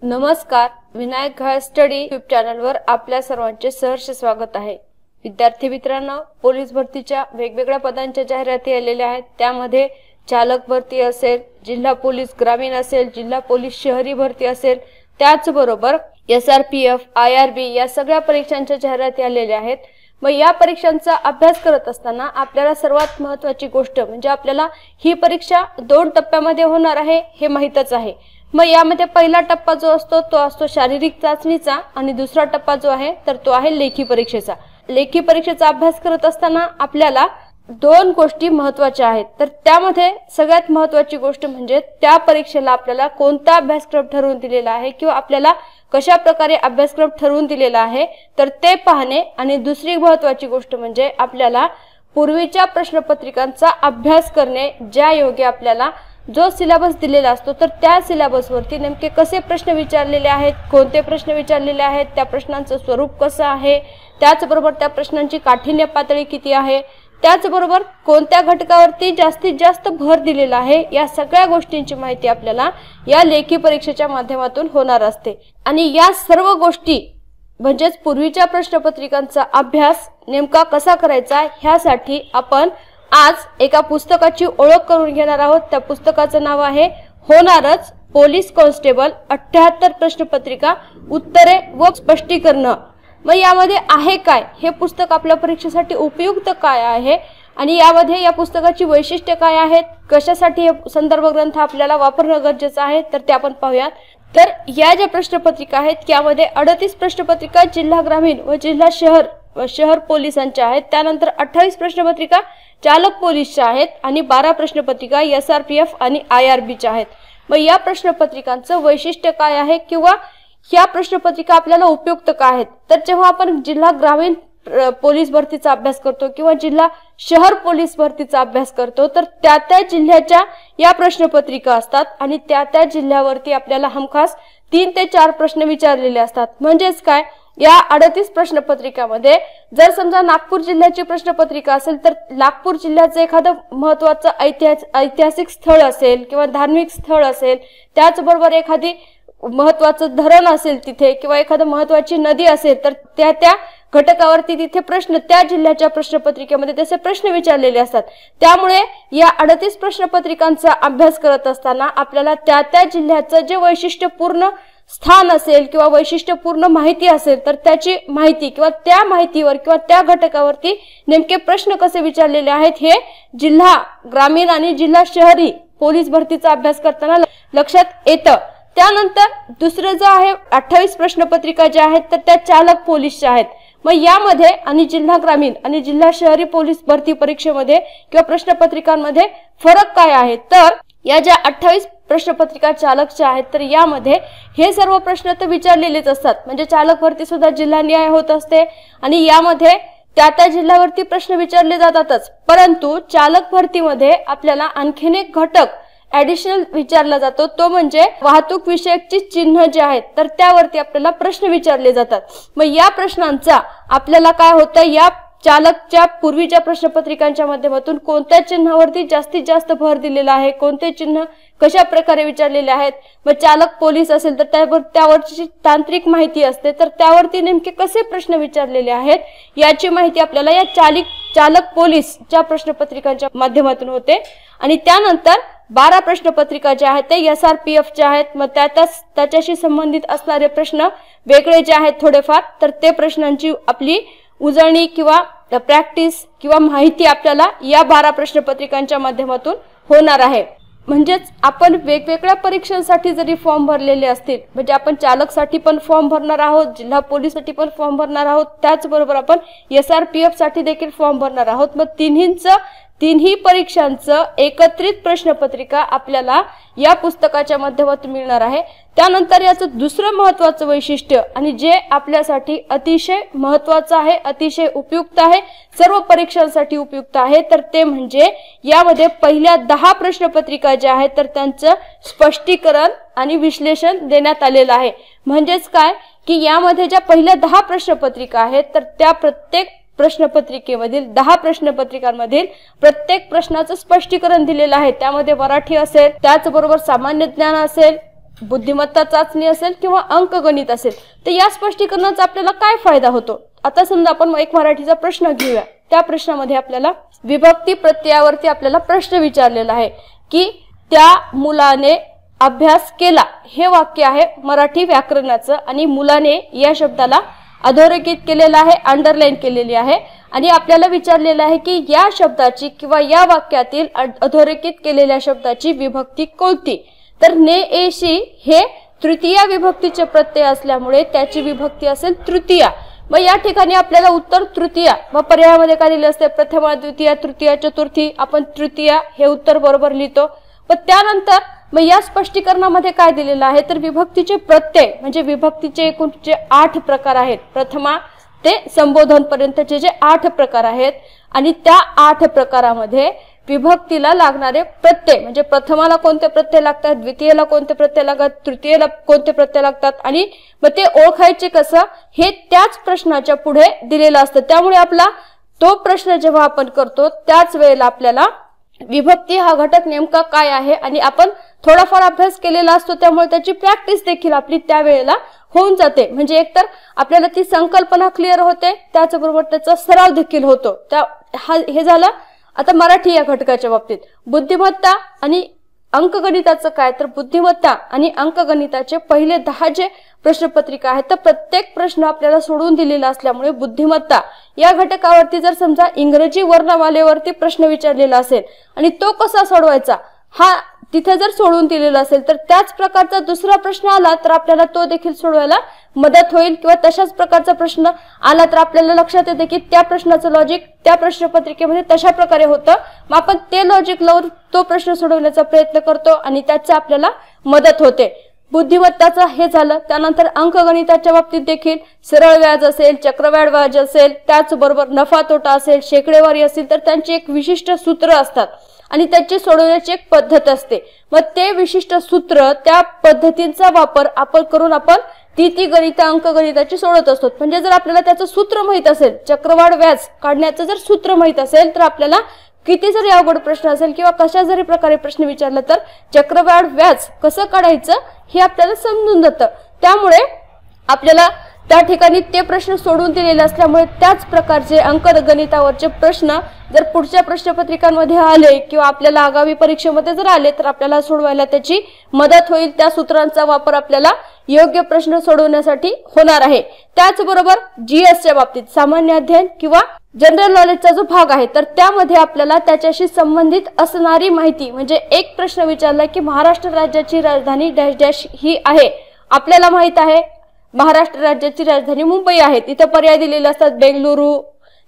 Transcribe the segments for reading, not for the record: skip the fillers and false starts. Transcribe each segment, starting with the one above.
नमस्कार, Vinayak घाळ study YouTube चॅनलवर आपल्या सर्वांचे सहर्ष स्वागत आहे। विद्यार्थी मित्रांनो, पोलीस भरतीच्या वेगवेगळ्या पदांच्या जाहिराती आलेल्या आहेत। त्यामध्ये चालक भरती असेल, जिल्हा पोलीस ग्रामीण असेल, जिल्हा पोलीस शहरी भरती असेल, त्याचबरोबर SRPF, IRB या सगळ्या परीक्षांच्या जाहिराती आलेल्या आहेत। मग या परीक्षांचा अभ्यास करत असताना आपल्याला सर्वात महत्त्वाची गोष्ट म्हणजे आपल्याला ही परीक्षा 2 टप्प्यामध्ये होणार आहे हे माहितच आहे। मग यामध्ये पहिला टप्पा जो असतो तो असतो शारीरिक चाचणीचा आणि दुसरा टप्पा जो आहे तर तो आहे लेखी परीक्षेचा। लेखी परीक्षेचा अभ्यास करत असताना आपल्याला 2 गोष्टी महत्त्वाच्या आहेत। तर त्यामध्ये सगळ्यात महत्त्वाची गोष्ट म्हणजे त्या परीक्षेला आपल्याला कोणता अभ्यासक्रम ठरवून दिलेला आहे किंवा आपल्याला कशा प्रकारे अभ्यासक्रम ठरवून दिलेला आहे तर ते पाहणे। आणि दुसरी महत्त्वाची गोष्ट म्हणजे आपल्याला पूर्वीच्या प्रश्नपत्रिकांचा अभ्यास करणे, ज्या योग्य आपल्याला जो सिलेबस दिलेला असतो तर त्या सिलेबस वरती नेमके कसे प्रश्न विचारलेले आहेत, कोणते प्रश्न विचारलेले आहेत, त्या प्रश्नांचं स्वरूप कसं आहे, त्याचबरोबर त्या प्रश्नांची काठिण्य पातळी किती आहे, त्याचबरोबर कोणत्या घटकावरती जास्तीत जास्त भर दिलेला आहे, या सगळ्या गोष्टींची माहिती आपल्याला या लेखी परीक्षेच्या माध्यमातून होणार असते। आणि या सर्व गोष्टी म्हणजेच पूर्वीच्या प्रश्नपत्रिकांचा अभ्यास नेमका कसा करायचा ह्यासाठी आपण आज एका पुस्तकाची ओळख करून घेणार आहोत। त्या पुस्तकाचं नाव आहे होणारच पोलीस कॉन्स्टेबल 78 प्रश्नपत्रिका उत्तरे व स्पष्टीकरण। मग यामध्ये आहे काय, हे पुस्तक आपल्या परीक्षेसाठी उपयुक्त काय आहे आणि यामध्ये या पुस्तकाची वैशिष्ट्ये काय आहेत, कशासाठी हे संदर्भ ग्रंथ आपल्याला वापरणं गरजेचं आहे तर ते आपण पाहूयात। तर या ज्या प्रश्नपत्रिका आहेत यामध्ये 38 प्रश्नपत्रिका जिल्हा ग्रामीण व जिल्हा शहर पोलिसांच्या आहेत। त्यानंतर 28 प्रश्नपत्रिका चालक पोलीसच्या आहेत आणि 12 प्रश्नपत्रिका SRPF आणि IRBच्या आहेत। मग या प्रश्नपत्रिकांचं वैशिष्ट्य काय आहे किंवा या प्रश्नपत्रिका आपल्याला उपयुक्त का आहेत तर जेव्हा आपण जिल्हा ग्रामीण पोलीस भरतीचा अभ्यास करतो किंवा जिल्हा शहर पोलीस भरतीचा अभ्यास करतो तर त्या जिल्ह्याच्या या प्रश्नपत्रिका असतात आणि त्या जिल्ह्यावरती आपल्याला हमखास 3 ते 4 प्रश्न विचारलेले असतात। म्हणजेच काय, या 38 प्रश्नपत्रिकामध्ये जर समजा नागपूर जिल्ह्याची प्रश्नपत्रिका असेल तर नागपूर जिल्ह्याचं एखादं महत्त्वाचं ऐतिहासिक स्थळ असेल किंवा धार्मिक स्थळ असेल, त्याचबरोबर एखादी महत्त्वाचं धरण असेल तिथे किंवा एखादी महत्त्वाची नदी असेल तर त्या घटकावरती तिथे प्रश्न त्या जिल्ह्याच्या प्रश्नपत्रिकेमध्ये तसे प्रश्न विचारलेले असतात। त्यामुळे या 38 प्रश्नपत्रिकांचा अभ्यास करत असताना आपल्याला त्या जिल्ह्याचं जे वैशिष्ट्यपूर्ण स्थान असेल किंवा वैशिष्ट्यपूर्ण माहिती असेल तर त्याची माहिती किंवा त्या माहितीवर किंवा त्या घटकावरती नेमके प्रश्न कसे विचारलेले आहेत हे जिल्हा ग्रामीण आणि जिल्हा शहरी पोलीस भरतीचा अभ्यास करताना लक्षात येतं। त्यानंतर दुसरं जे आहे 28 प्रश्नपत्रिका ज्या आहेत तर त्या चालक पोलीसच्या आहेत। मग यामध्ये आणि जिल्हा ग्रामीण आणि जिल्हा शहरी पोलीस भरती परीक्षेमध्ये किंवा प्रश्नपत्रिकांमध्ये फरक काय आहे तर या ज्या 28 प्रश्नपत्रिका चालकच्या आहेत तर यामध्ये हे सर्व प्रश्न तर विचारलेलेच असतात। म्हणजे चालक भरती सुद्धा जिल्हानिहाय होत असते आणि यामध्ये त्या जिल्ह्यावरती प्रश्न विचारले जातातच, परंतु चालक भरतीमध्ये आपल्याला आणखीन एक घटक ऍडिशनल विचारला जातो, तो म्हणजे वाहतूक विषयकची चिन्ह जे आहेत तर त्यावरती आपल्याला प्रश्न विचारले जातात। मग या प्रश्नांचा आपल्याला काय होतं, या चालकच्या पूर्वीच्या प्रश्नपत्रिकांच्या माध्यमातून कोणत्या चिन्हावरती जास्तीत जास्त भर दिलेला आहे, कोणते चिन्ह कशा प्रकारे विचारलेले आहेत। मग चालक पोलीस असेल तर त्यावरची तांत्रिक माहिती असते तर त्यावरती नेमके कसे प्रश्न विचारलेले आहेत याची माहिती आपल्याला या चालक पोलीसच्या प्रश्नपत्रिकांच्या माध्यमातून होते। आणि त्यानंतर 12 प्रश्नपत्रिका ज्या आहेत ते SRPFच्या आहेत। मग त्याच्याशी संबंधित असणारे प्रश्न वेगळे जे आहेत थोडेफार तर ते प्रश्नांची आपली उजळणी किंवा प्रॅक्टिस किंवा माहिती आपल्याला या 12 प्रश्नपत्रिकांच्या माध्यमातून होणार आहे। म्हणजेच आपण वेगवेगळ्या परीक्षांसाठी जरी फॉर्म भरलेले असतील, म्हणजे आपण चालकसाठी पण फॉर्म भरणार आहोत, जिल्हा पोलीससाठी पण फॉर्म भरणार आहोत, त्याचबरोबर आपण SRPF साठी देखील फॉर्म भरणार आहोत। मग तिन्ही परीक्षांचं एकत्रित प्रश्नपत्रिका आपल्याला या पुस्तकाच्या माध्यमातून मिळणार आहे। त्यानंतर याचं दुसरं महत्त्वाचं वैशिष्ट्य आणि जे आपल्यासाठी अतिशय महत्त्वाचं आहे, अतिशय उपयुक्त आहे, सर्व परीक्षांसाठी उपयुक्त आहे तर ते म्हणजे यामध्ये पहिल्या 10 प्रश्नपत्रिका ज्या आहेत तर त्यांचं स्पष्टीकरण आणि विश्लेषण देण्यात आलेलं आहे। म्हणजेच काय की यामध्ये ज्या पहिल्या 10 प्रश्नपत्रिका आहेत तर त्या प्रत्येक प्रश्नपत्रिकेमधील 10 प्रश्नपत्रिकांमधील प्रत्येक प्रश्नाचं स्पष्टीकरण दिलेलं आहे। त्यामध्ये मराठी असेल, त्याचबरोबर सामान्य ज्ञान असेल, बुद्धिमत्ता चाचणी असेल किंवा अंकगणित असेल, तर या स्पष्टीकरणाचा आपल्याला काय फायदा होतो? आता समजा आपण एक मराठीचा प्रश्न घेऊया. त्या प्रश्नामध्ये आपल्याला विभक्ती प्रत्ययावरती आपल्याला प्रश्न विचारलेला आहे की त्या मुलाने अभ्यास केला, हे वाक्य आहे मराठी व्याकरणाचं आणि मुलाने या शब्दाला अधोरेखित केलेला आहे, अंडरलाईन केलेली आहे आणि आपल्याला विचारलेलं आहे की या शब्दाची किंवा या वाक्यातील अधोरेखित केलेल्या शब्दाची विभक्ती कोणती? तर ने एशी हे तृतीया विभक्तीचे प्रत्यय असल्यामुळे त्याची विभक्ती असेल तृतीया. मग या ठिकाणी आपल्याला उत्तर तृतीया, मग पर्यायामध्ये काय दिले असते? प्रथमा, द्वितीया, तृतीया, चतुर्थी. आपण तृतीया हे उत्तर बरोबर लिहितो. पण त्यानंतर मग या स्पष्टीकरणामध्ये काय दिलेलं आहे? तर विभक्तीचे प्रत्यय म्हणजे विभक्तीचे एकूण जे 8 प्रकार आहेत, प्रथमा ते संबोधन पर्यंतचे जे 8 प्रकार आहेत आणि त्या 8 प्रकारामध्ये विभक्तीला लागणारे प्रत्यय म्हणजे प्रथमाला कोणते प्रत्यय लागतात, द्वितीयेला कोणते प्रत्यय लागतात, तृतीयेला कोणते प्रत्यय लागतात आणि मग ते ओळखायचे कसं हे त्याच प्रश्नाच्या पुढे दिलेलं असतं. त्यामुळे आपला तो प्रश्न जेव्हा आपण करतो त्याच वेळेला आपल्याला विभक्ती हा घटक नेमका काय आहे आणि आपण थोडाफार अभ्यास केलेला असतो, त्यामुळे त्याची प्रॅक्टिस देखील आपली त्यावेळेला होऊन जाते. म्हणजे एकतर आपल्याला ती संकल्पना क्लिअर होते, त्याचबरोबर त्याचा सराव देखील होतो. हे झालं आता मराठी या घटकाच्या बाबतीत. बुद्धिमत्ता आणि अंकगणिताचं काय? तर बुद्धिमत्ता आणि अंकगणिताचे पहिले 10 जे प्रश्नपत्रिका आहेत तर प्रत्येक प्रश्न आपल्याला सोडून दिलेला असल्यामुळे बुद्धिमत्ता या घटकावरती जर समजा इंग्रजी वर्णमालेवरती प्रश्न विचारलेला असेल आणि तो कसा सोडवायचा हा तिथे जर सोडून दिलेला असेल तर त्याच प्रकारचा दुसरा प्रश्न आला तर आपल्याला तो देखील सोडवायला मदत होईल किंवा तशाच प्रकारचा प्रश्न आला तर आपल्याला लक्षात येते की त्या प्रश्नाचं लॉजिक त्या प्रश्नपत्रिकेमध्ये तशा प्रकारे होतं. मग आपण ते लॉजिक लावून तो प्रश्न सोडवण्याचा प्रयत्न करतो आणि त्याचा आपल्याला मदत होते. बुद्धिमत्ताचं हे झालं. त्यानंतर अंकगणिताच्या बाबतीत देखील सरळ व्याज असेल, चक्रवाढ व्याज असेल, त्याचबरोबर नफा तोटा असेल, शेकडेवारी असेल तर त्यांची एक विशिष्ट सूत्र असतात आणि त्याची सोडवण्याची एक पद्धत असते. मग ते विशिष्ट सूत्र त्या पद्धतींचा वापर आपण करून आपण ती गणित अंकगणिताची सोडवत असतो. म्हणजे जर आपल्याला त्याचं सूत्र माहित असेल, चक्रवाढ व्याज काढण्याचं जर सूत्र माहित असेल तर आपल्याला किती जरी अवघड प्रश्न असेल किंवा कशा जरी प्रकारे प्रश्न विचारला तर चक्रवाढ व्याज कसं काढायचं हे आपल्याला समजून जातं. त्यामुळे आपल्याला त्या ठिकाणी ते प्रश्न सोडून दिलेले असल्यामुळे त्याच प्रकारचे अंकगणितावरचे प्रश्न जर पुढच्या प्रश्नपत्रिकांमध्ये आले किंवा आपल्याला आगामी परीक्षेमध्ये जर आले तर आपल्याला सोडवायला त्याची मदत होईल. त्या सूत्रांचा वापर आपल्याला योग्य प्रश्न सोडवण्यासाठी होणार आहे. त्याचबरोबर जीएसच्या बाबतीत सामान्य अध्ययन किंवा जनरल नॉलेजचा जो भाग आहे तर त्यामध्ये आपल्याला त्याच्याशी संबंधित असणारी माहिती म्हणजे एक प्रश्न विचारला की महाराष्ट्र राज्याची राजधानी डॅश डॅश ही आहे. आपल्याला माहित आहे महाराष्ट्र राज्याची राजधानी मुंबई आहे. तिथे पर्याय दिलेले असतात बेंगलुरू,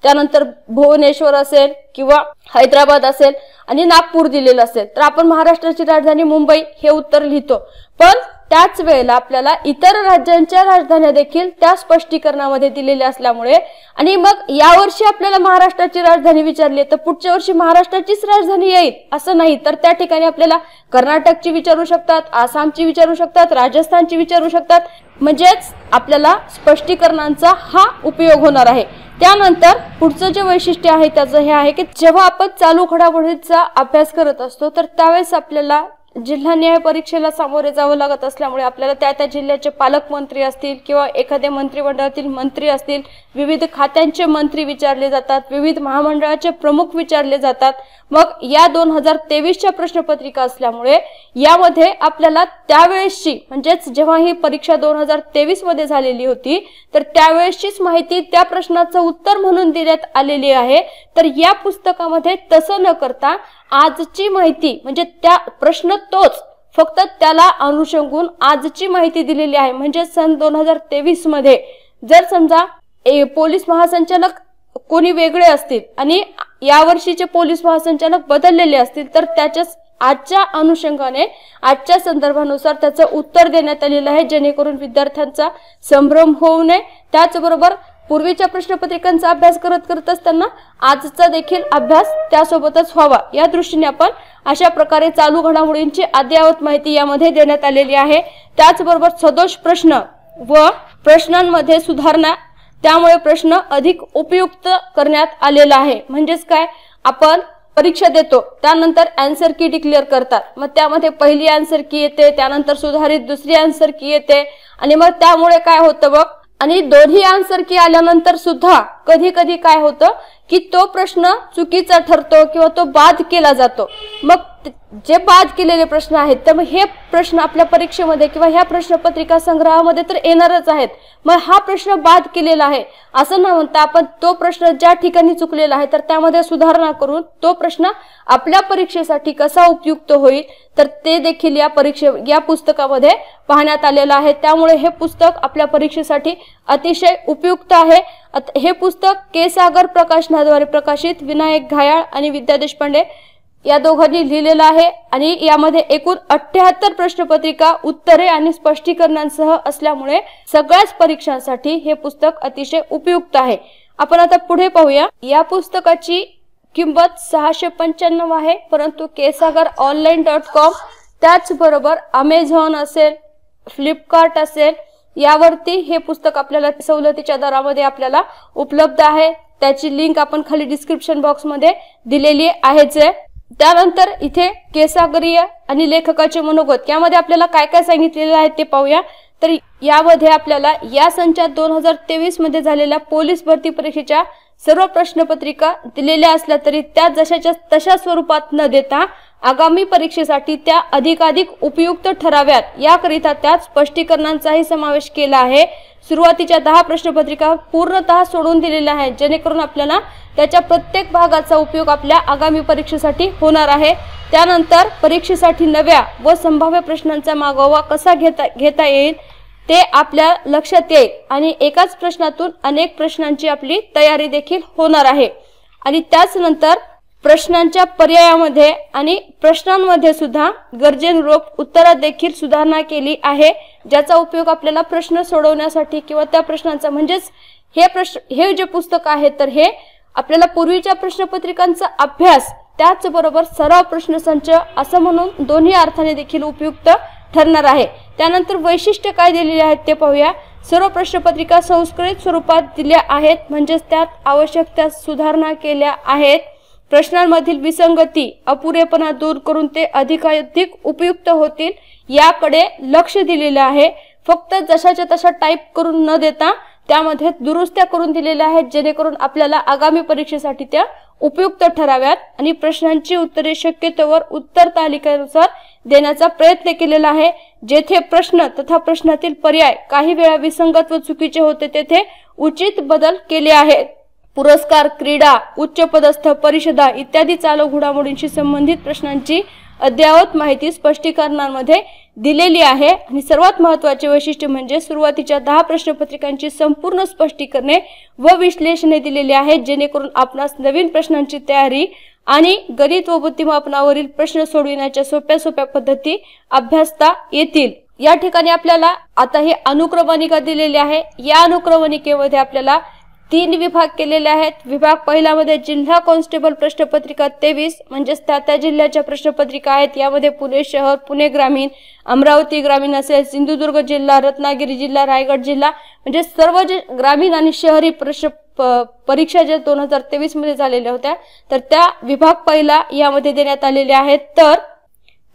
त्यानंतर भुवनेश्वर असेल किंवा हैदराबाद असेल आणि नागपूर दिलेलं असेल तर आपण महाराष्ट्राची राजधानी मुंबई हे उत्तर लिहितो. पण त्याच वेळेला आपल्याला इतर राज्यांच्या राजधान्या देखील त्या स्पष्टीकरणामध्ये दिलेल्या असल्यामुळे आणि मग यावर्षी आपल्याला महाराष्ट्राची राजधानी विचारली तर पुढच्या वर्षी महाराष्ट्राचीच राजधानी येईल असं नाही, तर त्या ठिकाणी आपल्याला कर्नाटकची विचारू शकतात, आसामची विचारू शकतात, राजस्थानची विचारू शकतात. म्हणजेच आपल्याला स्पष्टीकरणांचा हा उपयोग होणार आहे. त्यानंतर पुढचं जे वैशिष्ट्य आहे त्याचं हे आहे की जेव्हा आपण चालू घडामोडींचा अभ्यास करत असतो तर त्यावेळेस आपल्याला जिल्हा न्याय परीक्षेला सामोरे जावं लागत असल्यामुळे आपल्याला त्या जिल्ह्याचे पालकमंत्री असतील किंवा एखाद्या मंत्रिमंडळातील मंत्री असतील, विविध खात्यांचे मंत्री विचारले जातात, विविध महामंडळाचे प्रमुख विचारले जातात. मग या 2023च्या प्रश्नपत्रिका असल्यामुळे यामध्ये आपल्याला त्यावेळेसची म्हणजेच जेव्हा ही परीक्षा 2023 मध्ये झालेली होती तर त्यावेळेसचीच माहिती त्या प्रश्नाचं उत्तर म्हणून देण्यात आलेली आहे. तर या पुस्तकामध्ये तसं न करता आजची माहिती म्हणजे त्या प्रश्न तोच फक्त त्याला अनुषंगून आजची माहिती दिलेली आहे. म्हणजे सन 2023 मध्ये जर समजा पोलीस महासंचालक कोणी वेगळे असतील आणि यावर्षीचे पोलीस महासंचालक बदललेले असतील तर त्याच्याच आजच्या अनुषंगाने आजच्या संदर्भानुसार त्याचं उत्तर देण्यात आलेलं आहे जेणेकरून विद्यार्थ्यांचा संभ्रम होऊ नये. त्याचबरोबर पूर्वीच्या प्रश्नपत्रिकांचा अभ्यास करत असताना आजचा देखील अभ्यास त्यासोबतच व्हावा या दृष्टीने आपण अशा प्रकारे चालू घडामोडींची अद्ययावत माहिती यामध्ये देण्यात आलेली आहे. त्याचबरोबर सदोष प्रश्न व प्रश्नांमध्ये सुधारणा त्यामुळे प्रश्न अधिक उपयुक्त करण्यात आलेला आहे. म्हणजेच काय आपण परीक्षा देतो त्यानंतर आन्सर की डिक्लेअर करतात। मग त्यामध्ये पहिली आन्सर की येते, त्यानंतर सुधारित दुसरी आन्सर की येते आणि मग त्यामुळे काय होतं बघ, आणि दोन्ही आन्सर की आल्यानंतर सुद्धा कधी कधी काय होतं की तो प्रश्न चुकीचा ठरतो किंवा तो बाद केला जातो। मग जे बाद केलेले प्रश्न आहेत तर मग हे प्रश्न आपल्या परीक्षेमध्ये किंवा ह्या प्रश्नपत्रिका संग्रहामध्ये तर येणारच आहेत। मग हा प्रश्न बाद केलेला आहे असं न म्हणता आपण तो प्रश्न ज्या ठिकाणी चुकलेला आहे तर त्यामध्ये सुधारणा करून तो प्रश्न आपल्या परीक्षेसाठी कसा उपयुक्त होईल तर ते देखील या पुस्तकामध्ये पाहण्यात आलेलं आहे। त्यामुळे हे पुस्तक आपल्या परीक्षेसाठी अतिशय उपयुक्त आहे। हे पुस्तक के सागर प्रकाशनाद्वारे प्रकाशित विनायक घायाळ आणि विद्या देशपांडे या दोघांनी लिहिलेलं आहे आणि यामध्ये एकूण 78 प्रश्नपत्रिका, उत्तरे आणि स्पष्टीकरणांसह असल्यामुळे सगळ्याच परीक्षांसाठी हे पुस्तक अतिशय उपयुक्त आहे। आपण आता पुढे पाहूया। या पुस्तकाची किंमत 695 आहे, परंतु kesagaronline.com त्याचबरोबर अमेझॉन असेल, फ्लिपकार्ट असेल यावरती हे पुस्तक आपल्याला सवलतीच्या दरामध्ये आपल्याला उपलब्ध आहे। त्याची लिंक आपण खाली डिस्क्रिप्शन बॉक्स मध्ये दिलेली आहेच आहे। त्यानंतर इथे केसागरीय आणि लेखकाचे मनोगत यामध्ये आपल्याला काय काय सांगितलेले आहे ते पाहूया। तर यामध्ये आपल्याला या संचात 2023 मध्ये झालेल्या पोलीस भरती परीक्षेच्या सर्व प्रश्नपत्रिका दिलेल्या असल्या तरी त्या जशाच्या तशा स्वरूपात न देता आगामी परीक्षेसाठी त्या अधिकाधिक उपयुक्त ठराव्यात याकरिता त्यात स्पष्टीकरणांचाही समावेश केला आहे। सुरुवातीच्या 10 प्रश्नपत्रिका पूर्णतः सोडून दिलेल्या आहेत जेणेकरून आपल्याला त्याच्या प्रत्येक भागाचा उपयोग आपल्या आगामी परीक्षेसाठी होणार आहे। त्यानंतर परीक्षेसाठी नव्या व संभाव्य प्रश्नांचा मागोवा कसा घेता येईल ते आपल्या लक्षात येईल आणि एकाच प्रश्नातून अनेक प्रश्नांची आपली तयारी देखील होणार आहे। आणि त्याचनंतर प्रश्नांच्या पर्यायामध्ये आणि प्रश्नांमध्ये सुद्धा गरजेनुरूप उत्तरात देखील सुधारणा केली आहे, ज्याचा उपयोग आपल्याला प्रश्न सोडवण्यासाठी किंवा त्या प्रश्नांचा म्हणजेच हे जे पुस्तक आहे तर हे आपल्याला पूर्वीच्या प्रश्नपत्रिकांचा अभ्यास त्याचबरोबर सराव प्रश्नसंच असं म्हणून दोन्ही अर्थाने देखील उपयुक्त ठरणार आहे। त्यानंतर वैशिष्ट्य काय दिलेले आहेत ते पाहूया। सर्व प्रश्नपत्रिका संस्कृत स्वरूपात दिल्या आहेत, म्हणजेच त्यात आवश्यक त्या सुधारणा केल्या आहेत। प्रश्नांमधील विसंगती, अपुरेपणा दूर करून ते अधिकाधिक उपयुक्त होतील याकडे लक्ष दिलेले आहे। फक्त जशाच्या तशा टाईप करून न देता त्यामध्ये दुरुस्त्या करून दिलेल्या आहेत जेणेकरून आपल्याला आगामी परीक्षेसाठी त्या उपयुक्त ठराव्यात आणि प्रश्नांची उत्तरे शक्यतोवर उत्तर तालिकेनुसार देण्याचा प्रयत्न केलेला आहे। जेथे प्रश्न तथा प्रश्नातील पर्याय काही वेळा विसंगत व चुकीचे होते तेथे उचित बदल केले आहेत। पुरस्कार, क्रीडा, उच्च पदस्थ परिषदा इत्यादी चालू घडामोडींशी संबंधित प्रश्नांची अद्ययावत माहिती स्पष्टीकरणांमध्ये दिलेली आहे। आणि सर्वात महत्त्वाचे वैशिष्ट्य म्हणजे सुरुवातीच्या 10 प्रश्नपत्रिकांची संपूर्ण स्पष्टीकरणे व विश्लेषणे दिलेली आहेत जेणेकरून आपणास नवीन प्रश्नांची तयारी आणि गणित व बुद्धिमापनावरील प्रश्न सोडविण्याच्या सोप्या पद्धती अभ्यासता येतील। या ठिकाणी आपल्याला आता ही अनुक्रमणिका दिलेली आहे। या अनुक्रमणिकेमध्ये आपल्याला 3 विभाग केलेले आहेत। विभाग पहिल्यामध्ये जिल्हा कॉन्स्टेबल प्रश्नपत्रिका 23 म्हणजेच त्या जिल्ह्याच्या प्रश्नपत्रिका आहेत। यामध्ये पुणे शहर, पुणे ग्रामीण, अमरावती ग्रामीण असेल, सिंधुदुर्ग जिल्हा, रत्नागिरी जिल्हा, रायगड जिल्हा म्हणजे सर्व जे ग्रामीण आणि शहरी परीक्षा ज्या 2023 मध्ये झालेल्या होत्या तर त्या विभाग पहिला यामध्ये देण्यात आलेले आहेत। तर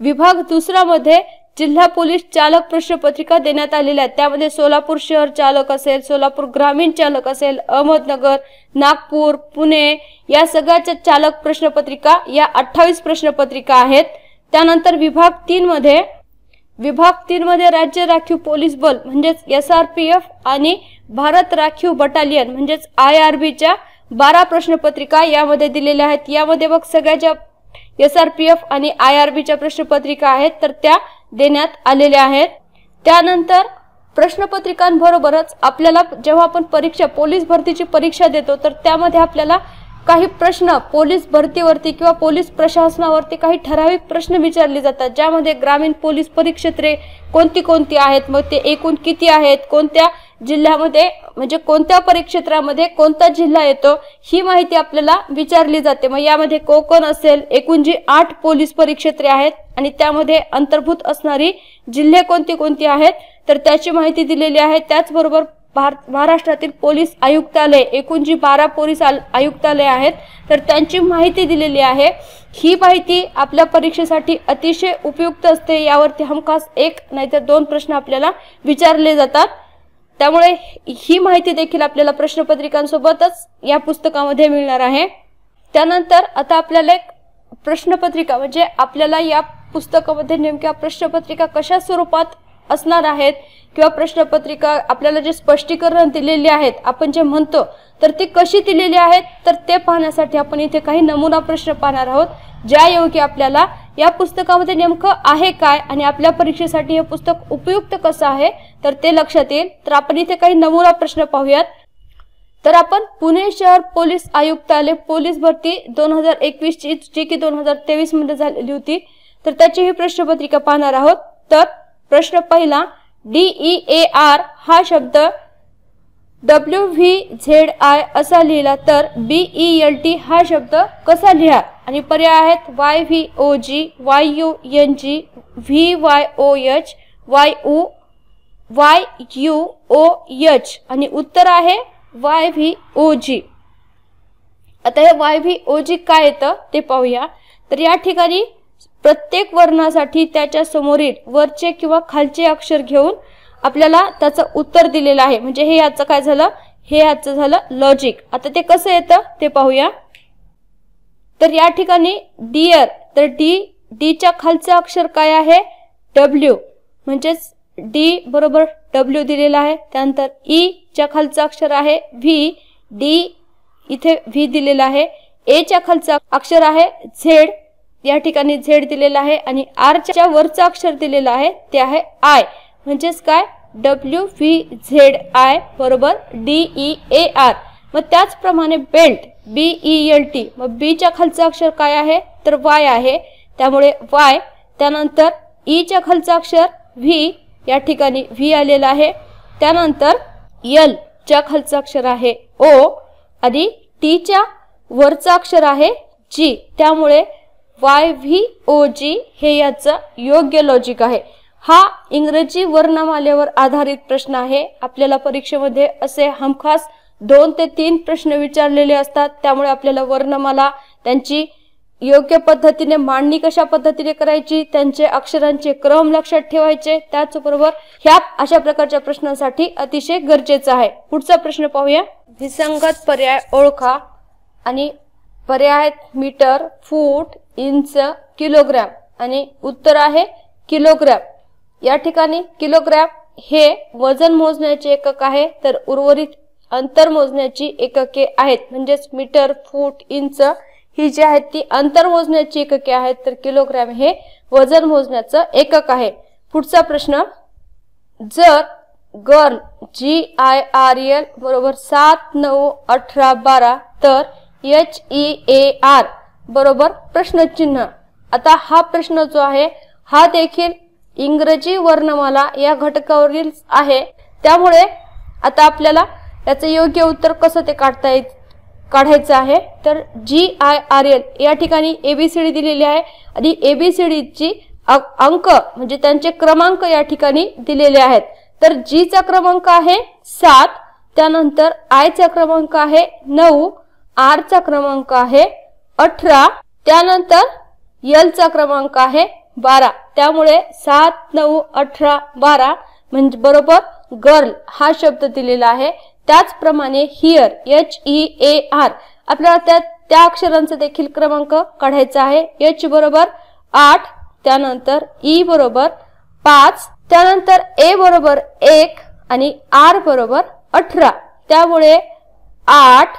विभाग दुसरा मध्ये जिल्हा पोलीस चालक प्रश्नपत्रिका देण्यात आलेल्या आहेत। त्यामध्ये सोलापूर शहर चालक असेल, सोलापूर ग्रामीण चालक असेल, अहमदनगर, नागपूर, पुणे या सगळ्याच्या चालक प्रश्नपत्रिका या 28 प्रश्नपत्रिका आहेत। त्यानंतर विभाग 3 मध्ये राज्य राखीव पोलीस बल म्हणजेच SRPF आणि भारत राखीव बटालियन म्हणजेच IRB च्या 12 प्रश्नपत्रिका यामध्ये दिलेल्या आहेत। यामध्ये बघ सगळ्या ज्या SRPF आणि IRB च्या प्रश्नपत्रिका आहेत तर त्या देण्यात आलेल्या आहेत। त्यानंतर प्रश्नपत्रिकांबरोबरच आपल्याला जेव्हा आपण पोलीस भरतीची परीक्षा देतो तर त्यामध्ये आपल्याला काही प्रश्न पोलीस भरतीवरती किंवा पोलीस प्रशासनावरती काही ठराविक प्रश्न विचारले जातात, ज्यामध्ये ग्रामीण पोलीस परिक्षेत्रे कोणती आहेत, मग ते एकूण किती आहेत, कोणत्या जिल्ह्यामध्ये म्हणजे कोणत्या परिक्षेत्रामध्ये कोणता जिल्हा येतो ही माहिती आपल्याला विचारली जाते। मग यामध्ये कोकण असेल, एकूण जी 8 पोलीस परिक्षेत्रे आहेत आणि त्यामध्ये अंतर्भूत असणारी जिल्हे कोणती आहेत तर त्याची माहिती दिलेली आहे। त्याचबरोबर महाराष्ट्रातील पोलीस आयुक्तालय, एकूण जी 12 पोलीस आयुक्तालय आहेत तर त्यांची माहिती दिलेली आहे। ही माहिती आपल्या परीक्षेसाठी अतिशय उपयुक्त असते। यावरती हमखास एक नाहीतर 2 प्रश्न आपल्याला विचारले जातात, त्यामुळे ही माहिती देखील आपल्याला प्रश्नपत्रिकांसोबतच या पुस्तकामध्ये मिळणार आहे। त्यानंतर आता आपल्याला एक प्रश्नपत्रिका म्हणजे आपल्याला या पुस्तकामध्ये नेमक्या प्रश्नपत्रिका कशा स्वरूपात असणार आहेत किंवा प्रश्नपत्रिका आपल्याला जे स्पष्टीकरण दिलेले आहेत आपण जे म्हणतो तर ती कशी दिलेली आहेत तर ते पाहण्यासाठी आपण इथे काही नमुना प्रश्न पाहणार आहोत, ज्यायोगे आपल्याला या पुस्तकामध्ये नेमकं आहे काय आणि आपल्या परीक्षेसाठी हे पुस्तक उपयुक्त कसं आहे तर ते लक्षात येईल। तर आपण इथे काही नमुना प्रश्न पाहूयात। तर आपण पुणे शहर पोलीस आयुक्तालय पोलीस भरती 2021 ची जी की 2023 मध्ये झालेली होती तर त्याची ही प्रश्नपत्रिका पाहणार आहोत। तर प्रश्न पहिला, DEAR हा शब्द WVZI असा लिहिला तर BELT हा शब्द कसा लिहा आणि पर्याय आहेत YVOG, YUNG, VYOH, YUOH आणि उत्तर आहे YVOG। आता हे YVOG काय येतं ते पाहूया। तर या ठिकाणी प्रत्येक वर्णासाठी त्याच्या समोरील वरचे किंवा खालचे अक्षर घेऊन आपल्याला त्याचं उत्तर दिलेलं आहे, म्हणजे हे याचं काय झालं, हे याचं झालं लॉजिक। आता ते कसं येतं ते पाहूया। तर या ठिकाणी डिअर, तर डी च्या खालचं अक्षर काय आहे W, म्हणजेच D बरोबर W दिलेला आहे। त्यानंतर E च्या खालचं अक्षर आहे V, D इथे V दिलेला आहे। A च्या खालचं अक्षर आहे Z, या ठिकाणी Z दिलेला आहे आणि R च्या वरचं अक्षर दिलेलं आहे ते आहे I, म्हणजेच काय WVZI बरोबर DEAR। मग त्याचप्रमाणे बेल्ट BELT, मग B च्या खालचं अक्षर काय आहे तर Y आहे, त्यामुळे Y। त्यानंतर E च्या खालचं अक्षर V, या ठिकाणी V आलेला आहे। त्यानंतर L च्या खालचं अक्षर आहे O आणि T च्या वरचं अक्षर आहे G, त्यामुळे YVOG हे याचं योग्य लॉजिक आहे। हा इंग्रजी वर्णमालेवर आधारित प्रश्न आहे। आपल्याला परीक्षेमध्ये असे हमखास 2 ते 3 प्रश्न विचारलेले असतात, त्यामुळे आपल्याला वर्णमाला त्यांची योग्य पद्धतीने मांडणी कशा पद्धतीने करायची, त्यांचे अक्षरांचे क्रम लक्षात ठेवायचे, त्याचबरोबर ह्या अशा प्रकारच्या प्रश्नांसाठी अतिशय गरजेचं आहे। पुढचा प्रश्न पाहूया। विसंगत पर्याय ओळखा आणि पर्याय आहेत मीटर, फूट, इंच, किलोग्रॅम आणि उत्तर आहे किलोग्रॅम। या ठिकाणी किलोग्रॅम हे वजन मोजण्याचे एकक आहे तर उर्वरित अंतर मोजण्याची एकके आहेत, म्हणजेच मीटर, फूट, इंच ही जी आहेत ती अंतर मोजण्याची एकके आहेत तर किलोग्रॅम हे वजन मोजण्याचं एकक आहे। पुढचा प्रश्न, जर गर्ल GIRL बरोबर 7, 9, 18, 12 तर HEAR बरोबर प्रश्नचिन्ह। आता हा प्रश्न जो आहे हा देखील इंग्रजी वर्णमाला या घटकावरील आहे, त्यामुळे आता आपल्याला याचं योग्य उत्तर कसं ते काढायचं आहे तर GIRL या ठिकाणी ABCD दिलेली आहे आणि ABCD ची अंक म्हणजे त्यांचे क्रमांक या ठिकाणी दिलेले आहेत। तर G चा क्रमांक आहे 7, त्यानंतर I चा क्रमांक आहे 9, R चा क्रमांक आहे 18, त्यानंतर L चा क्रमांक आहे 12, त्यामुळे 7, 9, 18, 12 म्हणजे बरोबर गर्ल हा शब्द दिलेला आहे। त्याचप्रमाणे हियर HEAR आपल्याला त्या अक्षरांचा देखील क्रमांक काढायचा आहे। H बरोबर 8, त्यानंतर E बरोबर 5, त्यानंतर A बरोबर 1 आणि R बरोबर 18, त्यामुळे 8,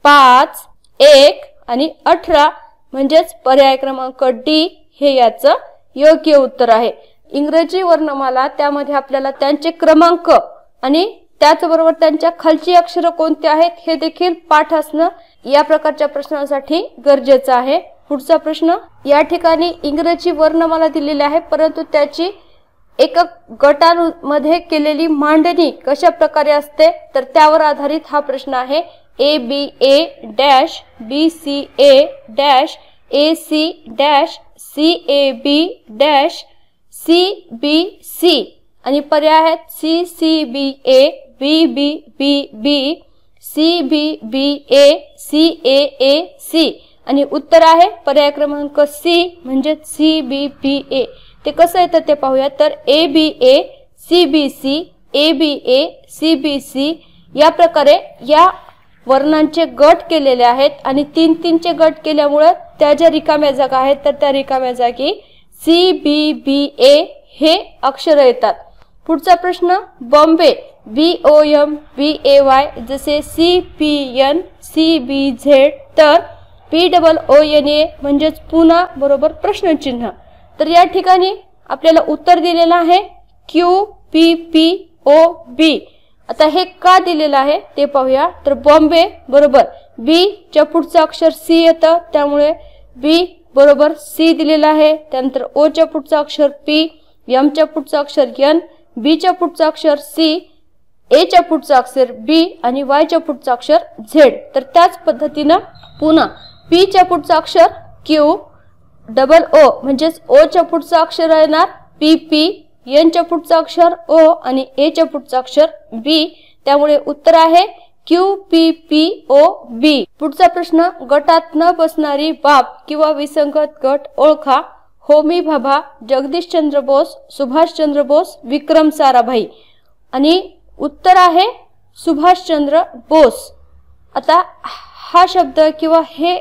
5, 1 आणि 18 म्हणजेच पर्याय क्रमांक D हे याचं योग्य उत्तर आहे। इंग्रजी वर्णमाला त्यामध्ये आपल्याला त्यांचे क्रमांक आणि त्याचबरोबर त्यांच्या खालची अक्षरे कोणती आहेत हे देखील पाठ असणं या प्रकारच्या प्रश्नांसाठी गरजेचं आहे। पुढचा प्रश्न, या ठिकाणी इंग्रजी वर्णमाला दिलेली आहे परंतु त्याची एकक गटांमध्ये केलेली मांडणी कशा प्रकारे असते तर त्यावर आधारित हा प्रश्न आहे। ABA-BC-AC-CAB-CBC आणि पर्याय आहेत CCBA B B B B, C B B A, C A A C आणि उत्तर आहे पर्याय क्रमांक सी म्हणजे सी बी बी ए। ते कसं येतं ते पाहूया। तर A B A, C B C, A B A, C B C या प्रकारे या वर्णांचे गट केलेले आहेत आणि 3-3चे गट केल्यामुळे त्या ज्या रिकाम्या जागा आहेत तर त्या रिकाम्या जागी सी बी बी ए हे अक्षर येतात। पुढचा प्रश्न Bombay, B O M B A Y जसे C P N C B Z तर P double O N A म्हणजेच पुन्हा बरोबर प्रश्नचिन्ह। तर या ठिकाणी आपल्याला उत्तर दिलेलं आहे Q P P O B. आता हे का दिलेलं आहे ते पाहूया। तर बॉम्बे बरोबर बी च्या पुढचं अक्षर सी येतं त्यामुळे बी बरोबर सी दिलेलं आहे। त्यानंतर ओ च्या पुढचं अक्षर पी, एम च्या पुढचं अक्षर एन, बी च्या पुढचं अक्षर सी, ए च्या पुढचं अक्षर बी आणि वाय च्या पुढचं अक्षर झेड। तर त्याच पद्धतीनं पुन्हा पी च्या पुढचं अक्षर क्यू, डबल ओ म्हणजेच ओ च्या पुढचं अक्षर येणार पी पी, एन च्या पुढचं अक्षर ओ आणि ए च्या पुढचं अक्षर बी त्यामुळे उत्तर आहे Q P P O B. पुढचा प्रश्न गटात न बसणारी बाब किंवा विसंगत गट ओळखा। होमी भाभा, जगदीशचंद्र बोस, सुभाषचंद्र बोस, विक्रम साराभाई आणि उत्तर आहे सुभाषचंद्र बोस। आता हा शब्द किंवा हे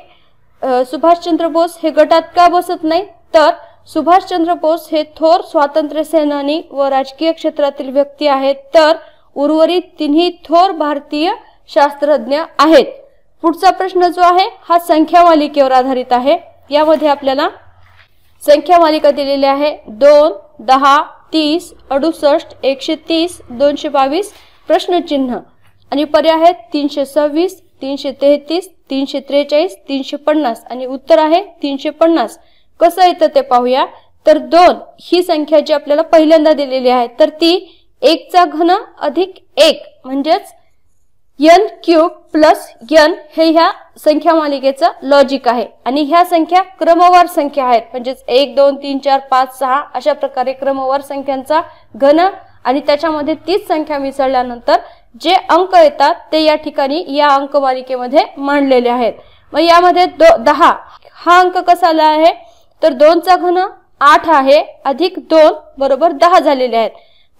सुभाषचंद्र बोस हे गटात का बसत नाही तर सुभाषचंद्र बोस हे थोर स्वातंत्र्य सेनानी व राजकीय क्षेत्रातील व्यक्ती आहेत तर उर्वरित तिन्ही थोर भारतीय शास्त्रज्ञ आहेत। पुढचा प्रश्न जो आहे हा संख्या मालिकेवर आधारित आहे। यामध्ये आपल्याला संख्या मालिका दिलेली आहे 2, 10, 30, 68, 130, 222 प्रश्नचिन्ह आणि पर्याय आहेत 326, 333, 343, 350 आणि उत्तर आहे 350। कसं येतं ते पाहूया। तर 2 ही संख्या जी आपल्याला पहिल्यांदा दिलेली आहे तर ती 1 चा घन अधिक 1 म्हणजेच n क्यूब प्लस n हे ह्या संख्या मालिकेचं लॉजिक आहे आणि ह्या संख्या क्रमवार संख्या आहेत म्हणजेच 1 2 3 4 5 6 अशा प्रकारे क्रमवार संख्यांचा घन आणि त्याच्यामध्ये तीच संख्या मिसळल्यानंतर जे अंक येतात ते या ठिकाणी या अंक मालिकेमध्ये मांडलेले आहेत। मग यामध्ये 10 हा अंक कसा आला आहे तर 2 चा घन 8 आहे अधिक 2 बरोबर 10 झालेले आहेत।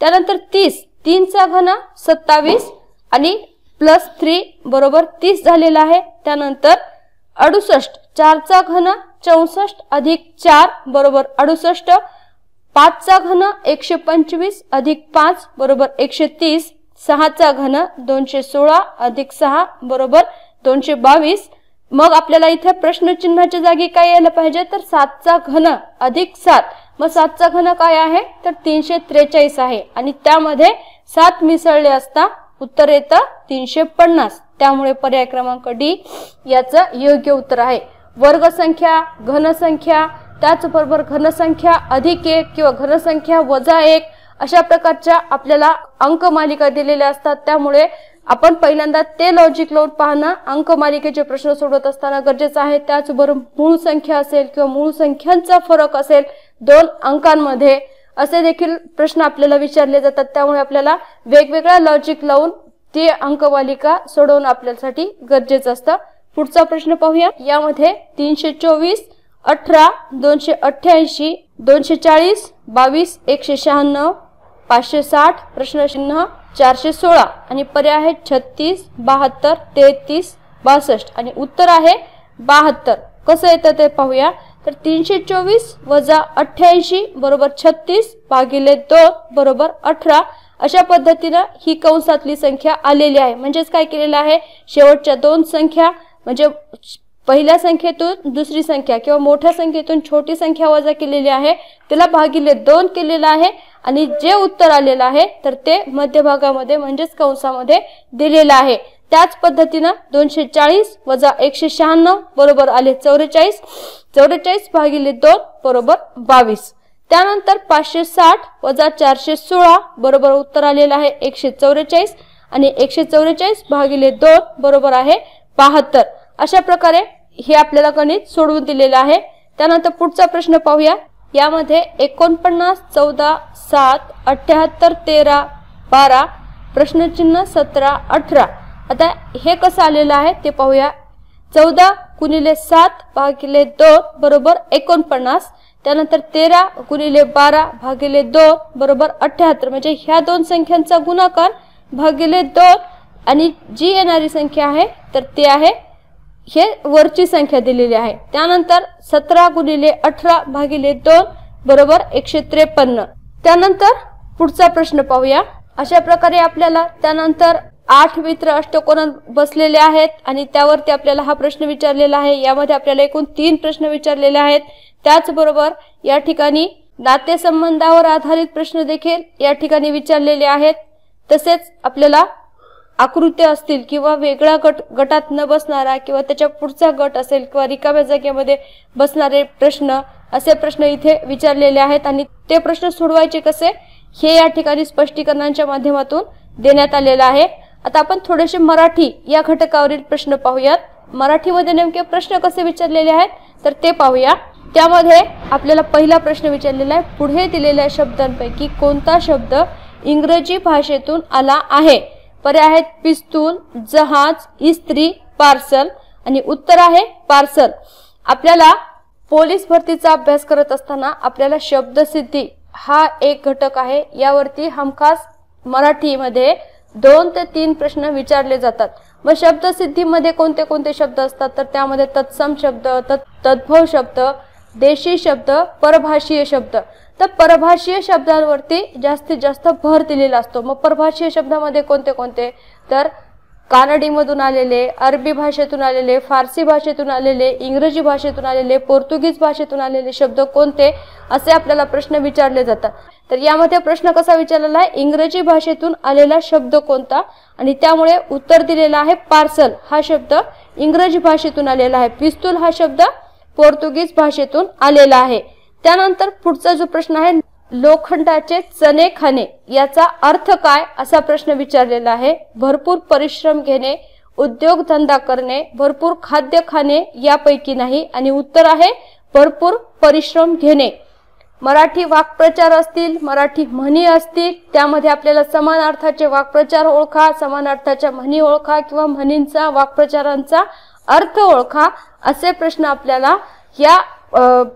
त्यानंतर 30, 3 चा घन 27 आणि प्लस 3 बरोबर 30 झालेला आहे। त्यानंतर 68, 4 चा घन 64 अधिक 4 बरोबर 68, 5 चा घन 125 अधिक 5 बरोबर 130, 6 चा घन 216 अधिक 6 बरोबर 222। मग आपल्याला इथे प्रश्नचिन्हाच्या जागी काय यायला पाहिजे तर 7 चा घन अधिक 7। मग 7 चा घन काय आहे तर 343 आहे आणि त्यामध्ये 7 मिसळले असता उत्तर येतं 350। त्यामुळे पर्याय क्रमांक डी याचं योग्य उत्तर आहे। वर्गसंख्या, घनसंख्या त्याचबरोबर घनसंख्या अधिक 1 किंवा घनसंख्या वजा 1 अशा प्रकारच्या आपल्याला अंक मालिका दिलेल्या असतात त्यामुळे आपण पहिल्यांदा ते लॉजिक लावून पाहणं अंक मालिकेचे प्रश्न सोडवत असताना गरजेचं आहे। त्याचबरोबर मूळ संख्या असेल किंवा मूळ संख्यांचा फरक असेल 2 अंकांमध्ये असे देखील प्रश्न आपल्याला विचारले जातात त्यामुळे आपल्याला वेगवेगळ्या लॉजिक लावून ती अंकमालिका सोडवणं आपल्यासाठी गरजेचं असतं। पुढचा प्रश्न पाहूया। यामध्ये 324, 18, 288, 240, 22, 196, 560 प्रश्नचिन्ह 416 आणि पर्याय आहे 36, 72, 33, 62 आणि उत्तर आहे 72। कसं येतं ते पाहूया। तर 324 वजा 88 बरोबर 36 भागिले 2 बरोबर 18 अशा पद्धतीने ही कंसातली संख्या आलेली आहे। म्हणजेच काय केलेलं आहे शेवटच्या 2 संख्या म्हणजे पहिल्या संख्येतून दुसरी संख्या किंवा मोठ्या संख्येतून छोटी संख्या वजा केलेली आहे त्याला भागिले 2 केलेलं आहे आणि जे उत्तर आलेलं आहे तर ते मध्यभागामध्ये म्हणजेच कंसामध्ये दिलेलं आहे। त्याच पद्धतीने 240 वजा 196 बरोबर आले 44, 44 भागिले 2 बरोबर 22। त्यानंतर 560 वजा 416 बरोबर उत्तर आलेलं आहे 144 आणि 144 भागिले 2 बरोबर आहे 72। अशा प्रकारे हे आपल्याला गणित सोडवून दिलेलं आहे। त्यानंतर पुढचा प्रश्न पाहूया। यामध्ये 49, 14, 7, 78, 13, 12 प्रश्नचिन्ह 17 18। आता हे कसं आलेलं आहे ते पाहूया। 14 गुणिले 7 भागिले 2 बरोबर 49। त्यानंतर 13 गुणिले 12 भागिले 2 बरोबर 78। म्हणजे ह्या दोन संख्यांचा गुणाकार भागिले 2 आणि जी येणारी संख्या आहे तर ती आहे हे वरची संख्या दिलेली आहे। त्यानंतर 17 गुणिले 18 भागिले 2 बरोबर 153। त्यानंतर पुढचा प्रश्न पाहूया। अशा प्रकारे आपल्याला त्यानंतर 8 मित्र अष्टकोनात बसलेले आहेत आणि त्यावरती आपल्याला हा प्रश्न विचारलेला आहे। यामध्ये आपल्याला एकूण 3 प्रश्न विचारलेले आहेत। त्याचबरोबर या ठिकाणी नातेसंबंधावर आधारित प्रश्न देखील या ठिकाणी विचारलेले आहेत। तसेच आपल्याला आकृत्या असतील किंवा वेगळ्या गटात न बसणारा किंवा त्याच्या पुढचा गट असेल किंवा रिकाम्या जागेमध्ये बसणारे प्रश्न, असे प्रश्न इथे विचारलेले आहेत आणि ते प्रश्न सोडवायचे कसे हे या ठिकाणी स्पष्टीकरणांच्या माध्यमातून देण्यात आलेलं आहे। आता आपण थोडेसे मराठी या घटकावरील प्रश्न पाहूयात। मराठीमध्ये नेमके प्रश्न कसे विचारलेले आहेत तर ते पाहूया। त्यामध्ये आपल्याला पहिला प्रश्न विचारलेला आहे, पुढे दिलेल्या शब्दांपैकी कोणता शब्द इंग्रजी भाषेतून आला आहे? पर्याय आहेत पिस्तूल, जहाज, इस्त्री, पार्सल आणि उत्तर आहे पार्सल। आपल्याला पोलीस भरतीचा अभ्यास करत असताना आपल्याला शब्दसिद्धी हा एक घटक आहे, यावरती हमखास मराठीमध्ये 2 ते 3 प्रश्न विचारले जातात। मग शब्दसिद्धीमध्ये कोणते कोणते शब्द असतात तर त्यामध्ये तत्सम शब्द, तद्भव शब्द, देशी शब्द, परभाषीय शब्द। तर परभाषीय शब्दांवरती जास्तीत जास्त भर दिलेला असतो। मग परभाषीय शब्दामध्ये कोणते कोणते तर कानडीमधून आलेले, अरबी भाषेतून आलेले, फारसी भाषेतून आलेले, इंग्रजी भाषेतून आलेले, पोर्तुगीज भाषेतून आलेले शब्द कोणते असे आपल्याला प्रश्न विचारले जातात। तर यामध्ये प्रश्न कसा विचारलेला आहे, इंग्रजी भाषेतून आलेला शब्द कोणता, आणि त्यामुळे उत्तर दिलेला आहे पार्सल हा शब्द इंग्रजी भाषेतून आलेला आहे। पिस्तूल हा शब्द पोर्तुगीज भाषेतून आलेला आहे। त्यानंतर पुढचा जो प्रश्न आहे, लोखंडाचे चणे खाणे याचा अर्थ काय असा प्रश्न विचारलेला आहे। भरपूर परिश्रम घेणे, उद्योगधंदा करणे, भरपूर खाद्य खाणे यापैकी नाही आणि उत्तर आहे भरपूर परिश्रम घेणे। मराठी वाक्प्रचार असतील, मराठी म्हणी असतील, त्यामध्ये आपल्याला समान अर्थाचे वाक्प्रचार ओळखा, समान अर्थाच्या म्हणी ओळखा किंवा म्हणींचा वाक्प्रचारांचा अर्थ ओळखा, असे प्रश्न आपल्याला या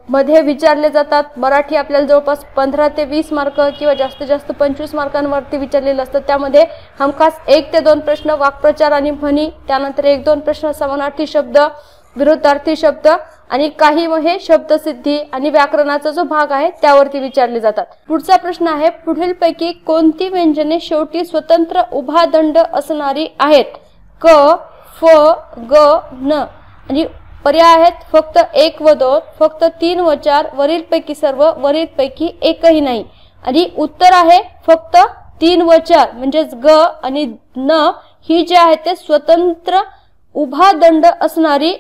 मध्ये विचारले जातात। मराठी आपल्याला जवळपास 15 ते 20 मार्क किंवा जास्तीत जास्त 25 मार्कांवरती विचारलेलं असतं। त्यामध्ये हमखास 1 ते 2 प्रश्न वाक्प्रचार आणि म्हणी, त्यानंतर 1-2 प्रश्न समानार्थी शब्द, विरुद्धार्थी शब्द आणि काही हे शब्दसिद्धी आणि व्याकरणाचा जो भाग आहे त्यावरती विचारले जातात। पुढचा प्रश्न आहे, पुढीलपैकी कोणती व्यंजने शेवटी स्वतंत्र उभा दंड असणारी आहेत? क, फ, ग, न आणि पर्याय आहेत फक्त 1 व 2, फक्त 3 व 4, वरीलपैकी सर्व, वरीलपैकी एकही नाही आणि उत्तर आहे फक्त 3 व 4 म्हणजेच ग आणि न ही जी आहेत ते स्वतंत्र उभा दंड असणारी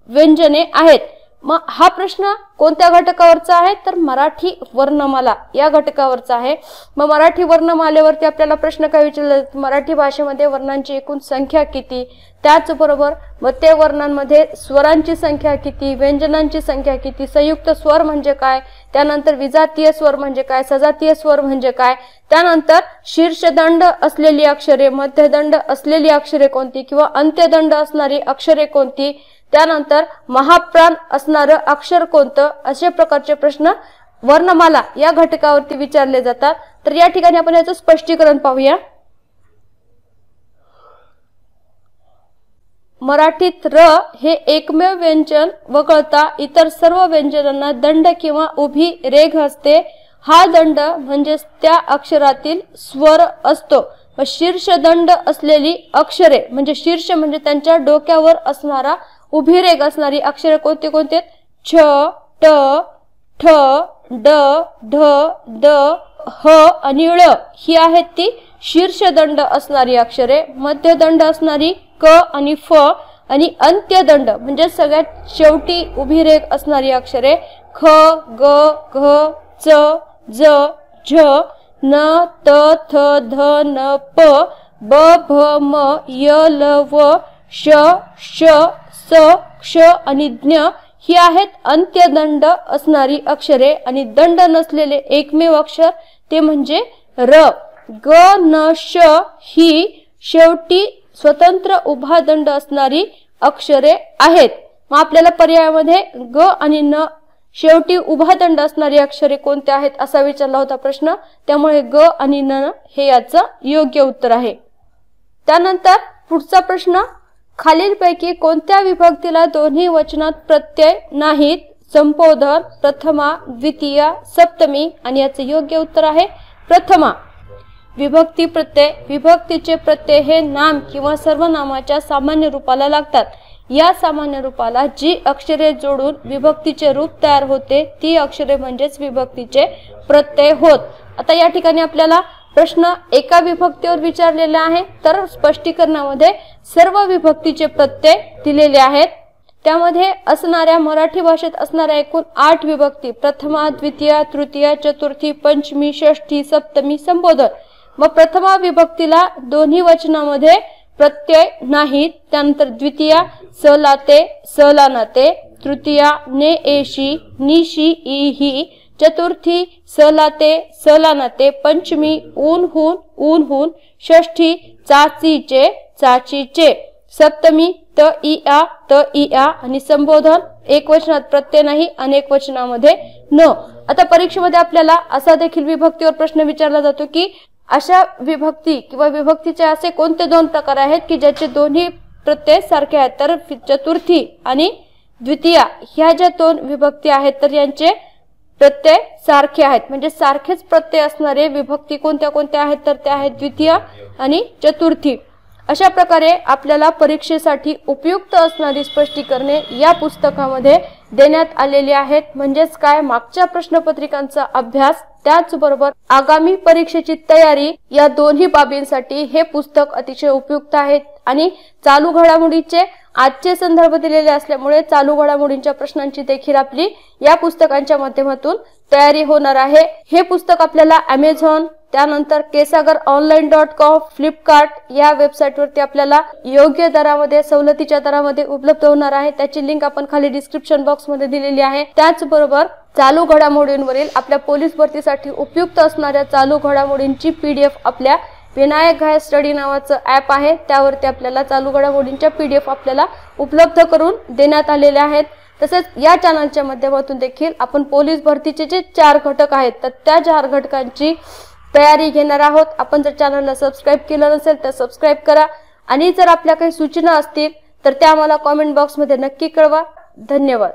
व्यंजने आहेत। मग हा प्रश्न कोणत्या घटकावरचा आहे तर मराठी वर्णमाला या घटकावरचा आहे। मग मराठी वर्णमालेवरती आपल्याला प्रश्न काय विचारले, मराठी भाषेमध्ये वर्णांची एकूण संख्या किती, त्याचबरोबर मध्य वर्णांमध्ये स्वरांची संख्या किती, व्यंजनांची संख्या किती, संयुक्त स्वर म्हणजे काय, त्यानंतर विजातीय स्वर म्हणजे काय, सजातीय स्वर म्हणजे काय, त्यानंतर शीर्षदंड असलेली अक्षरे, मध्यदंड असलेली अक्षरे कोणती किंवा अंत्यदंड असणारी अक्षरे कोणती, त्यानंतर महाप्राण असणारं अक्षर कोणतं, अशा प्रकारचे प्रश्न वर्णमाला या घटकावरती विचारले जातात। तर या ठिकाणी आपण याचं स्पष्टीकरण पाहूया। मराठीत र हे एकमेव व्यंजन वगळता इतर सर्व व्यंजनांना दंड किंवा उभी रेघ असते। हा दंड म्हणजे त्या अक्षरातील स्वर असतो। शीर्षदंड असलेली अक्षरे म्हणजे शीर्ष म्हणजे त्यांच्या डोक्यावर असणारा उभी रेघ असणारी अक्षरे कोणती कोणती? छ, ट, ठ, ड, ढ, द, ह आणि ळ ही आहेत ती शीर्षदंड असणारी अक्षरे। मध्यदंड असणारी क आणि फ आणि अंत्यदंड म्हणजे सगळ्यात शेवटी उभी रेघ असणारी अक्षरे ख, ग, घ, च, ज, झ, न, त, थ, ध, न, प, ब, भ, म, य, ल, व, श, श, स, क्ष आणि ज्ञ ही आहेत अंत्यदंड असणारी अक्षरे आणि दंड नसलेले एकमेव अक्षर ते म्हणजे र। ग न श ही शेवटी स्वतंत्र उभा दंड असणारी अक्षरे आहेत। मग आपल्याला पर्यायामध्ये ग आणि न शेवटी उभा दंड असणारी अक्षरे कोणती आहेत असा विचारला होता प्रश्न, त्यामुळे ग आणि न हे याचं योग्य उत्तर आहे। त्यानंतर पुढचा प्रश्न, खालीलपैकी कोणत्या विभक्तीला दोन्ही वचनात प्रत्यय नाहीत? संबोधन, प्रथमा, द्वितीया, सप्तमी, आणि याचे योग्य उत्तर आहे प्रथमा। विभक्ती प्रत्यय, विभक्तीचे प्रत्यय हे नाम किंवा सर्वनामाच्या सामान्य रूपाला लागतात। या सामान्य रूपाला जी अक्षरे जोडून विभक्तीचे रूप तयार होते ती अक्षरे म्हणजेच विभक्तीचे प्रत्यय होत। आता या ठिकाणी आपल्याला प्रश्न एका विभक्तीवर विचारलेला आहे, तर स्पष्टीकरणामध्ये सर्व विभक्तीचे प्रत्यय दिलेले आहेत। त्यामध्ये असणाऱ्या मराठी भाषेत असणाऱ्या एकूण 8 विभक्ती, प्रथमा, द्वितीया, तृतीया, चतुर्थी, पंचमी, षष्ठी, सप्तमी, संबोधन। मग प्रथमा विभक्तीला दोन्ही वचनामध्ये प्रत्यय नाहीत। त्यानंतर द्वितीया स लाते, स लानाते, तृतीया ने एशी, निशी, ई ही, चतुर्थी स लाते, स लानाते, पंचमी ऊन हून, ऊन हून, षष्ठी चाचीचे, चाचीचे, सप्तमी त ई आ, त ई आ, आणि संबोधन एक वचनात प्रत्यय नाही, अनेक वचनामध्ये न। आता परीक्षेमध्ये आपल्याला असा देखील विभक्तीवर प्रश्न विचारला जातो की अशा विभक्ती किंवा विभक्तीचे असे कोणते दोन प्रकार आहेत की ज्याचे दोन्ही प्रत्यय सारखे आहेत? तर चतुर्थी आणि द्वितीया ह्या ज्या दोन विभक्ती आहेत तर यांचे प्रत्यय सारखे आहेत, म्हणजे सारखेच प्रत्यय असणारे विभक्ती कोणत्या कोणत्या आहेत? तर त्या आहेत द्वितीया आणि चतुर्थी। अशा प्रकारे आपल्याला परीक्षेसाठी उपयुक्त असणारी स्पष्टीकरणे या पुस्तकामध्ये देण्यात आलेली आहेत। म्हणजेच काय, मागच्या प्रश्नपत्रिकांचा अभ्यास त्याचबरोबर आगामी परीक्षेची तयारी या दोन्ही बाबींसाठी हे पुस्तक अतिशय उपयुक्त आहे। आणि चालू घडामोडीचे आजचे संदर्भ दिलेले असल्यामुळे चालू घडामोडींच्या प्रश्नांची देखील आपली या पुस्तकांच्या माध्यमातून तयारी होणार आहे। हे पुस्तक आपल्याला Amazon, त्यानंतर kesagaronline.com, फ्लिपकार्ट या वेबसाईट वरती आपल्याला योग्य दरामध्ये, सवलतीच्या दरामध्ये उपलब्ध होणार आहे। त्याची लिंक आपण खाली डिस्क्रिप्शन बॉक्स मध्ये दिलेली आहे। त्याचबरोबर चालू घडामोडींवरील आपल्या पोलीस भरतीसाठी उपयुक्त असणाऱ्या चालू घडामोडींची PDF आपल्या विनायक घाय स्टडी नावाचं ॲप आहे, त्यावरती आपल्याला चालू घडामोडींच्या PDF आपल्याला उपलब्ध करून देण्यात आलेल्या आहेत। तसेच या चॅनलच्या माध्यमातून देखील आपण पोलीस भरतीचे जे 4 घटक आहेत तर त्या 4 घटकांची तयारी घेणार आहोत। आपण जर चॅनलला सबस्क्राइब केलं नसेल तर सबस्क्राइब करा, आणि जर आपल्या काही सूचना असतील तर त्या आम्हाला कमेंट बॉक्समध्ये नक्की कळवा। धन्यवाद।